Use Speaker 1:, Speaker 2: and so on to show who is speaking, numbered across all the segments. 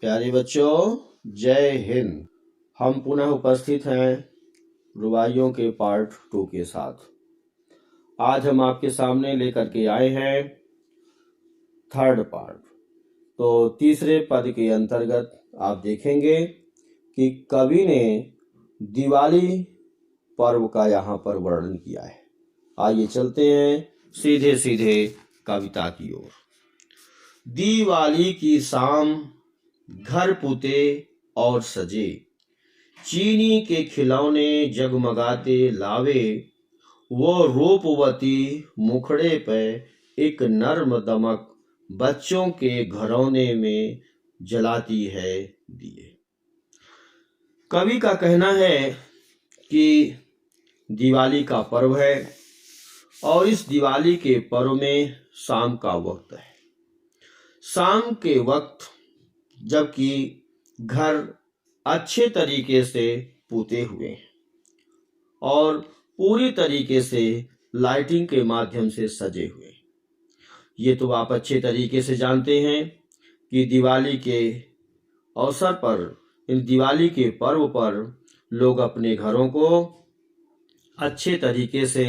Speaker 1: प्यारे बच्चों, जय हिंद। हम पुनः उपस्थित हैं रुबाइयों के पार्ट 2 के साथ। आज हम आपके सामने लेकर के आए हैं थर्ड पार्ट। तो तीसरे पद के अंतर्गत आप देखेंगे कि कवि ने दिवाली पर्व का यहाँ पर वर्णन किया है। आइए चलते हैं सीधे सीधे कविता की ओर। दिवाली की शाम घर पुते और सजे, चीनी के खिलौने जगमगाते लावे, वो रूपवती मुखड़े पे एक नर्म दमक बच्चों के घरौने में जलाती है दिए। कवि का कहना है कि दिवाली का पर्व है और इस दिवाली के पर्व में शाम का वक्त है। शाम के वक्त जबकि घर अच्छे तरीके से पुते हुए हैं और पूरी तरीके से लाइटिंग के माध्यम से सजे हुए हैं। ये तो आप अच्छे तरीके से जानते हैं कि दिवाली के अवसर पर, इन दिवाली के पर्व पर लोग अपने घरों को अच्छे तरीके से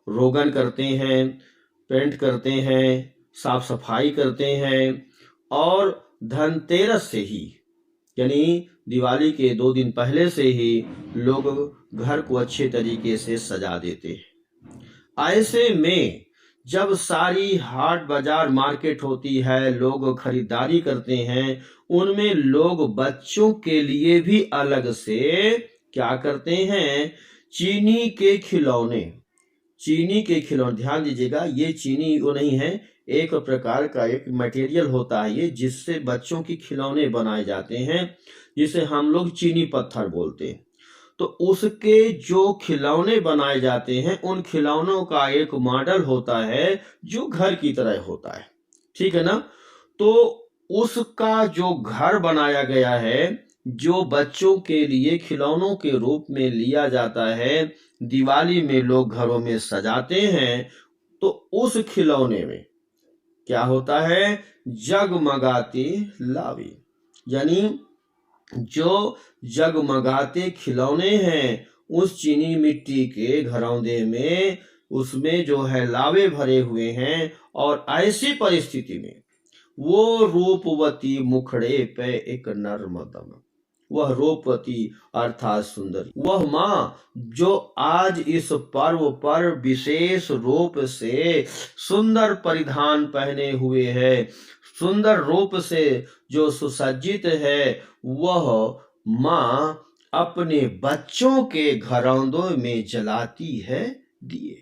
Speaker 1: रोगन करते हैं, पेंट करते हैं, साफ सफाई करते हैं और धनतेरस से ही, यानी दिवाली के 2 दिन पहले से ही लोग घर को अच्छे तरीके से सजा देते हैं। ऐसे में जब सारी हाट बाजार मार्केट होती है, लोग खरीदारी करते हैं, उनमें लोग बच्चों के लिए भी अलग से क्या करते हैं, चीनी के खिलौने। ध्यान दीजिएगा, ये चीनी वो नहीं है, एक प्रकार का एक मटेरियल होता है ये, जिससे बच्चों की खिलौने बनाए जाते हैं, जिसे हम लोग चीनी पत्थर बोलते हैं। तो उसके जो खिलौने बनाए जाते हैं, उन खिलौनों का एक मॉडल होता है जो घर की तरह होता है, ठीक है ना। तो उसका जो घर बनाया गया है, जो बच्चों के लिए खिलौनों के रूप में लिया जाता है, दिवाली में लोग घरों में सजाते हैं, तो उस खिलौने में क्या होता है, जगमगाते लावे, यानी जो जगमगाते खिलौने हैं उस चीनी मिट्टी के घरौंदे में, उसमें जो है लावे भरे हुए हैं। और ऐसी परिस्थिति में वो रूपवती मुखड़े पे एक नर्म दमक, वह रूपवती अर्थात सुंदरी, वह माँ जो आज इस पर्व पर विशेष रूप से सुंदर परिधान पहने हुए है, सुंदर रूप से जो सुसज्जित है, वह माँ अपने बच्चों के घरौंदों में जलाती है दिए।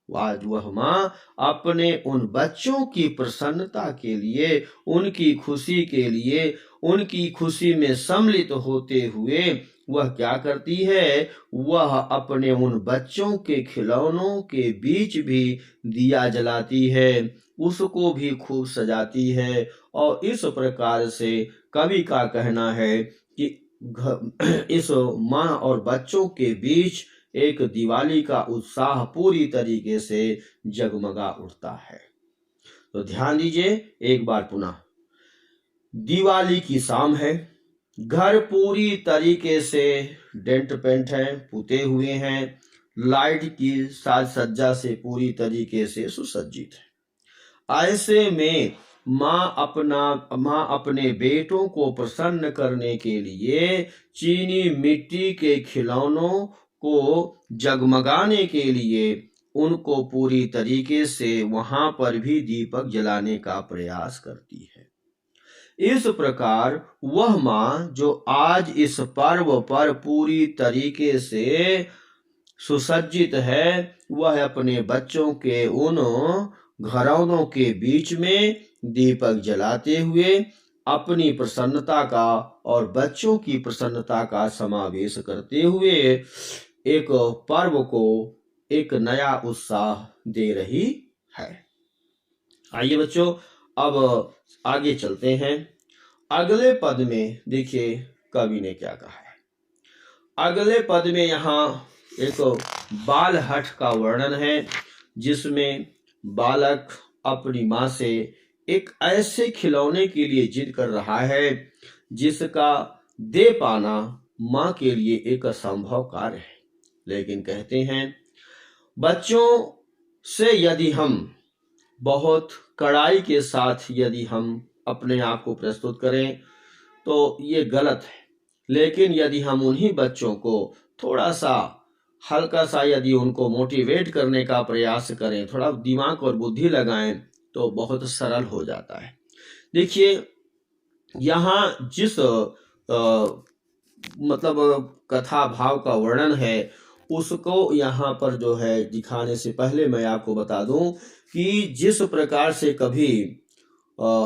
Speaker 1: आज वह माँ अपने उन बच्चों की प्रसन्नता के लिए, उनकी खुशी के लिए, उनकी खुशी में सम्मिलित होते हुए वह क्या करती है, वह अपने उन बच्चों के खिलौनों के बीच भी दिया जलाती है, उसको भी खूब सजाती है। और इस प्रकार से कवि का कहना है कि इस माँ और बच्चों के बीच एक दिवाली का उत्साह पूरी तरीके से जगमगा उठता है। तो ध्यान दीजिए एक बार पुनः, दिवाली की शाम है, घर पूरी तरीके से डेंट पेंट है, पुते हुए हैं, लाइट की साज सज्जा से पूरी तरीके से सुसज्जित है। ऐसे में माँ अपने बेटों को प्रसन्न करने के लिए चीनी मिट्टी के खिलौनों को जगमगाने के लिए उनको पूरी तरीके से वहां पर भी दीपक जलाने का प्रयास करती है। इस प्रकार वह माँ जो आज इस पर्व पर पूरी तरीके से सुसज्जित है, वह अपने बच्चों के उन घरौंदों के बीच में दीपक जलाते हुए अपनी प्रसन्नता का और बच्चों की प्रसन्नता का समावेश करते हुए एक पर्व को एक नया उत्साह दे रही है। आइए बच्चों, अब आगे चलते हैं। अगले पद में देखिए कवि ने क्या कहा है। अगले पद में यहाँ एक बाल हठ का वर्णन है, जिसमें बालक अपनी माँ से एक ऐसे खिलौने के लिए जिद कर रहा है जिसका दे पाना माँ के लिए एक असंभव कार्य है। लेकिन कहते हैं बच्चों से यदि हम बहुत कड़ाई के साथ यदि हम अपने आप को प्रस्तुत करें तो ये गलत है। लेकिन यदि हम उन्हीं बच्चों को थोड़ा सा हल्का सा यदि उनको मोटिवेट करने का प्रयास करें, थोड़ा दिमाग और बुद्धि लगाएं तो बहुत सरल हो जाता है। देखिए यहाँ जिस मतलब कथा भाव का वर्णन है उसको यहाँ पर जो है दिखाने से पहले मैं आपको बता दूं कि जिस प्रकार से कभी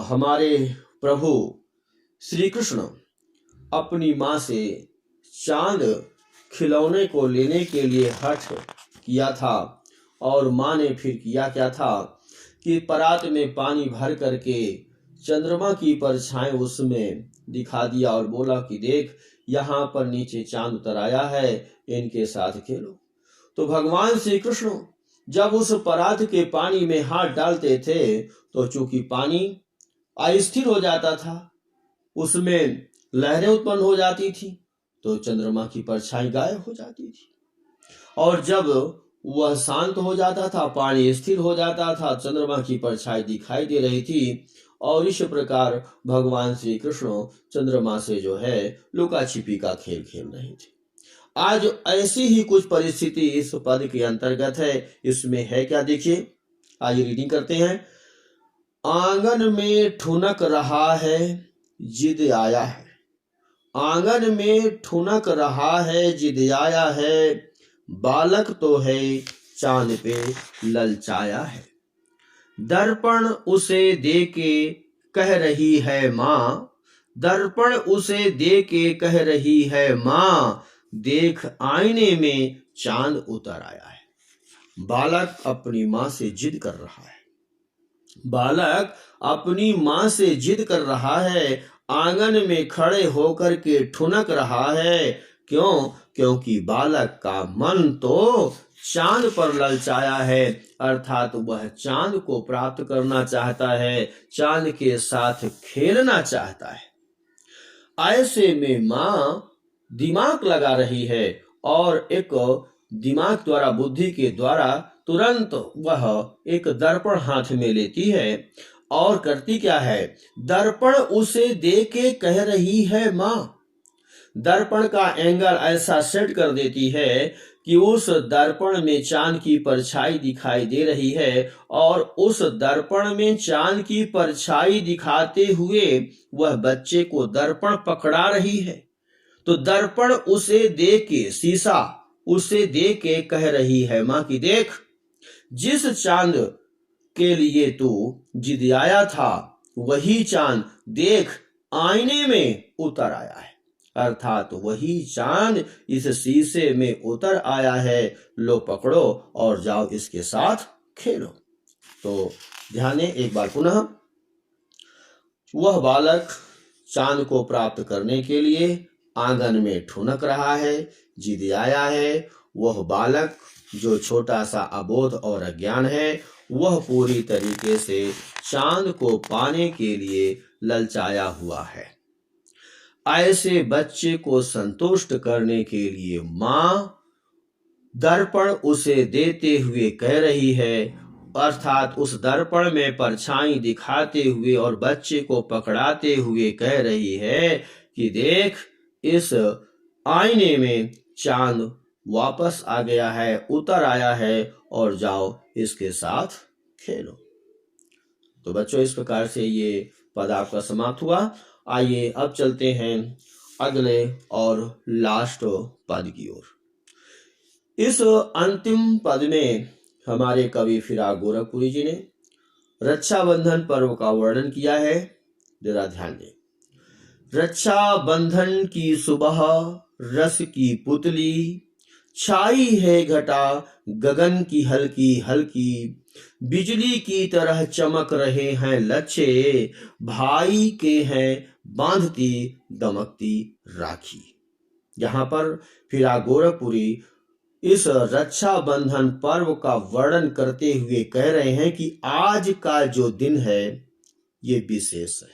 Speaker 1: हमारे प्रभु श्री कृष्ण अपनी माँ से चांद खिलौने को लेने के लिए हठ किया था और माँ ने फिर किया क्या था कि परात में पानी भर करके चंद्रमा की परछाई उसमें दिखा दिया और बोला कि देख यहाँ पर नीचे चांद उतर आया है, इनके साथ खेलो। तो भगवान श्री कृष्ण जब उस परात के पानी में हाथ डालते थे तो चूंकि पानी अस्थिर हो जाता था, उसमें लहरें उत्पन्न हो जाती थी, तो चंद्रमा की परछाई गायब हो जाती थी। और जब वह शांत हो जाता था, पानी स्थिर हो जाता था, चंद्रमा की परछाई दिखाई दे रही थी। और इस प्रकार भगवान श्री कृष्ण चंद्रमा से जो है लुका छिपी का खेल खेल रहे थे। आज ऐसी ही कुछ परिस्थिति इस पद के अंतर्गत है। इसमें है क्या, देखिए, आइए रीडिंग करते हैं। आंगन में ठुनक रहा है जिद आया है, आंगन में ठुनक रहा है जिद आया है, बालक तो है चांद पे ललचाया है। दर्पण उसे दे के कह रही है माँ, दर्पण उसे दे के कह रही है माँ, देख आईने में चांद उतर आया है। बालक अपनी माँ से जिद कर रहा है, बालक अपनी माँ से जिद कर रहा है, आंगन में खड़े होकर के ठुनक रहा है। क्यों? क्योंकि बालक का मन तो चांद पर ललचाया है, अर्थात वह चांद को प्राप्त करना चाहता है, चांद के साथ खेलना चाहता है। ऐसे में माँ दिमाग लगा रही है और एक दिमाग द्वारा, बुद्धि के द्वारा तुरंत वह एक दर्पण हाथ में लेती है और करती क्या है, दर्पण उसे दे के कह रही है माँ। दर्पण का एंगल ऐसा सेट कर देती है कि उस दर्पण में चांद की परछाई दिखाई दे रही है और उस दर्पण में चांद की परछाई दिखाते हुए वह बच्चे को दर्पण पकड़ा रही है। तो दर्पण उसे दे के, शीशा उसे दे के कह रही है माँ की देख, जिस चांद के लिए तू जिद आया था वही चांद देख आईने में उतर आया है, अर्थात वही चांद इस शीशे में उतर आया है, लो पकड़ो और जाओ इसके साथ खेलो। तो ध्यान दें एक बार पुनः, वह बालक चांद को प्राप्त करने के लिए आंगन में ठुनक रहा है, जिद आया है। वह बालक जो छोटा सा अबोध और अज्ञान है, वह पूरी तरीके से चांद को पाने के लिए ललचाया हुआ है। ऐसे बच्चे को संतुष्ट करने के लिए माँ दर्पण उसे देते हुए कह रही है, अर्थात उस दर्पण में परछाई दिखाते हुए और बच्चे को पकड़ाते हुए कह रही है कि देख इस आईने में चांद वापस आ गया है, उतर आया है, और जाओ इसके साथ खेलो। तो बच्चों इस प्रकार से ये पद आपका समाप्त हुआ। आइए अब चलते हैं अगले और लास्ट पद की ओर। इस अंतिम पद में हमारे कवि फिराक गोरखपुरी जी ने रक्षाबंधन पर्व का वर्णन किया है। जरा ध्यान दें। रक्षाबंधन की सुबह रस की पुतली, छाई है घटा गगन की हल्की हल्की, बिजली की तरह चमक रहे हैं लच्छे, भाई के हैं बांधती दमकती राखी। यहाँ पर फिराक गोरखपुरी इस रक्षाबंधन पर्व का वर्णन करते हुए कह रहे हैं कि आज का जो दिन है ये विशेष है।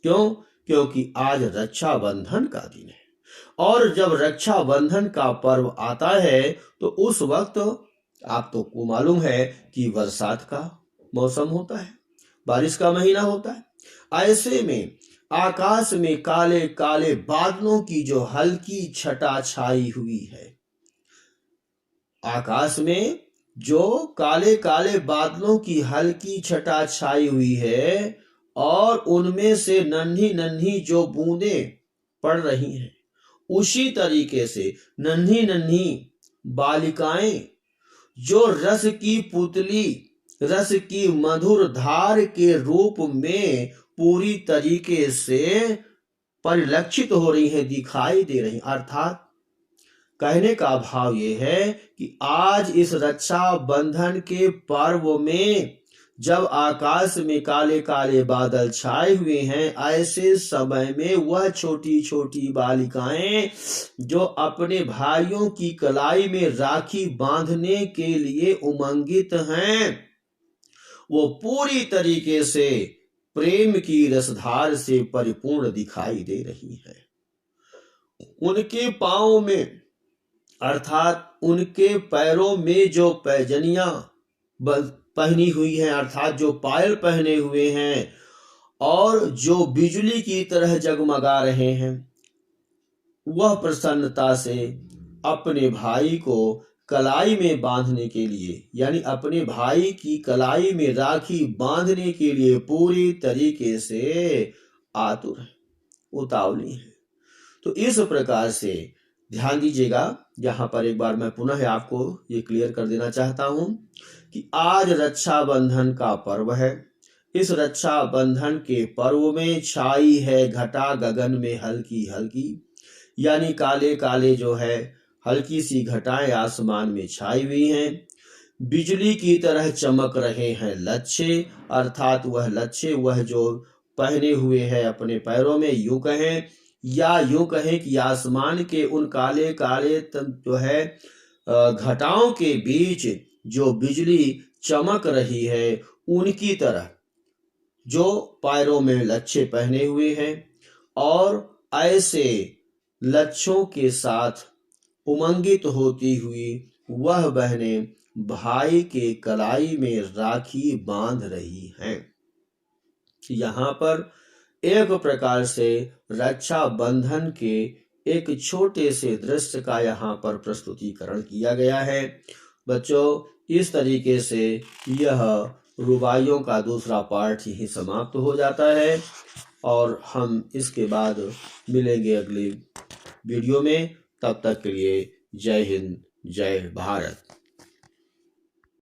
Speaker 1: क्यों? क्योंकि आज रक्षाबंधन का दिन है, और जब रक्षाबंधन का पर्व आता है तो उस वक्त आप तो को मालूम है कि बरसात का मौसम होता है, बारिश का महीना होता है। ऐसे में आकाश में काले काले बादलों की जो हल्की छटा छाई हुई है, आकाश में जो काले काले बादलों की हल्की छटा छाई हुई है, और उनमें से नन्ही नन्ही जो बूंदें पड़ रही हैं, उसी तरीके से नन्ही नन्ही बालिकाएं जो रस की पुतली, रस की मधुर धार के रूप में पूरी तरीके से परिलक्षित हो रही हैं, दिखाई दे रही। अर्थात कहने का भाव ये है कि आज इस रक्षा बंधन के पर्व में जब आकाश में काले काले बादल छाए हुए हैं, ऐसे समय में वह छोटी छोटी बालिकाएं जो अपने भाइयों की कलाई में राखी बांधने के लिए उमंगित हैं, वो पूरी तरीके से प्रेम की रसधार से परिपूर्ण दिखाई दे रही है। उनके पांव में, अर्थात उनके पैरों में जो पैजनियां पहनी हुई हैं, अर्थात जो पायल पहने हुए हैं और जो बिजली की तरह जगमगा रहे हैं, वह प्रसन्नता से अपने भाई को कलाई में बांधने के लिए, यानी अपने भाई की कलाई में राखी बांधने के लिए पूरी तरीके से आतुर है, उतावली है। तो इस प्रकार से ध्यान दीजिएगा, यहाँ पर एक बार मैं पुनः आपको ये क्लियर कर देना चाहता हूं कि आज रक्षाबंधन का पर्व है। इस रक्षाबंधन के पर्व में छाई है घटा गगन में हल्की हल्की, यानी काले काले जो है हल्की सी घटाएं आसमान में छाई हुई हैं। बिजली की तरह चमक रहे हैं लच्छे, अर्थात वह लच्छे वह जो पहने हुए हैं अपने पैरों में, यूं कहें या यूं कहें कि आसमान के उन काले काले जो है घटाओं के बीच जो बिजली चमक रही है, उनकी तरह जो पैरों में लच्छे पहने हुए हैं, और ऐसे लच्छों के साथ उमंगित होती हुई वह बहनें भाई के कलाई में राखी बांध रही हैं। यहाँ पर एक प्रकार से रक्षा बंधन के एक छोटे से दृश्य का यहाँ पर प्रस्तुतिकरण किया गया है। बच्चों, इस तरीके से यह रुबाइयों का दूसरा पार्ट यही समाप्त हो जाता है, और हम इसके बाद मिलेंगे अगले वीडियो में। तब तक के लिए जय हिंद, जय भारत।